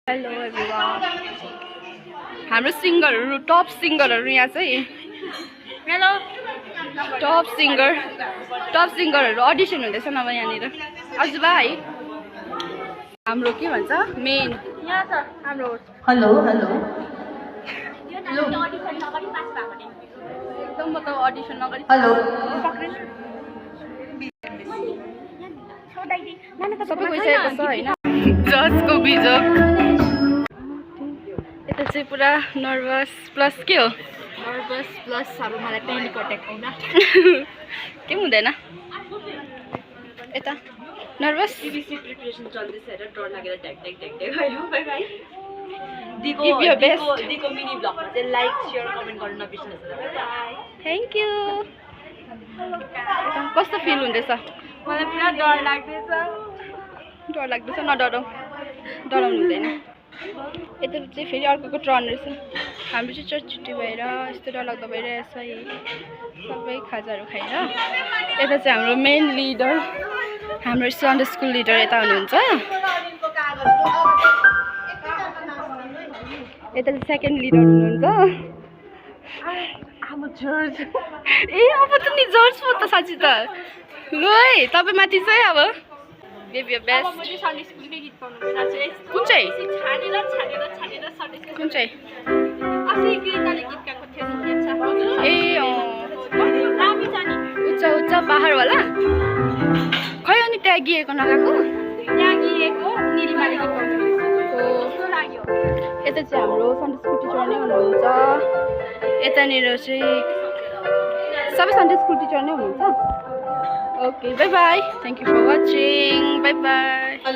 hello everyone हाम्रो सिङ्गरहरू top सिङ्गरहरू यहाँ चाहिँ हेलो टप सिङ्गरहरू अडिसन हुँदैछ नभए यहाँनिर हजुर भाइ हाम्रो के भन्छ मेन यहाँ छ हाम्रो हेलो हेलो एकदम म त अडिसन नगरी हेलो सबै गइसकेको छ होइन जजको बिजोग यता चाहिँ पुरा नर्भस प्लस के हो नर्भस प्लस अब मलाई पेनिक अट्याक आउँछ के हुँदैन यता नर्भस सीबीसी प्रिपरेसन चल्दैछ हेर डर लागेर ढ्याक ढ्याक ढ्याक ढ्याक भयो बाइ बाइ दिको मिनी ब्लगमा चाहिँ लाइक शेयर कमेन्ट गर्न नबिर्सिनुहोस् बाइ बाइ थ्याङ्क यू कस्तो फिल हुँदैछ मलाई पुरा डर लाग्दैछ नडराउँ डराउनु हुँदैन यता चाहिँ फेरि अर्को टर्न रहेछ हाम्रो चाहिँ चर्च छुट्टी भएर यस्तो डरलाग्दो भइरहेछ सबै खाजाहरू खाएर यता चाहिँ हाम्रो मेन लिडर हाम्रो सन्डे स्कुल लिडर यता हुनुहुन्छ यता चाहिँ सेकेन्ड लिडर हुनुहुन्छ ए अब त नि जर्ज पो त साँच्ची त लु है तपाईँ माथि चाहिँ अब गिभ योर बेस्ट कुन चाहिँ ए उच्च पहाडवाला खै अनि त्यहाँ गिएको नगएको यता चाहिँ हाम्रो सन्डे स्कुल टिचर नै हुनुहुन्छ यतानिर चाहिँ सबै सन्डे स्कुल टिचर नै हुनुहुन्छ okay bye bye thank you for watching bye by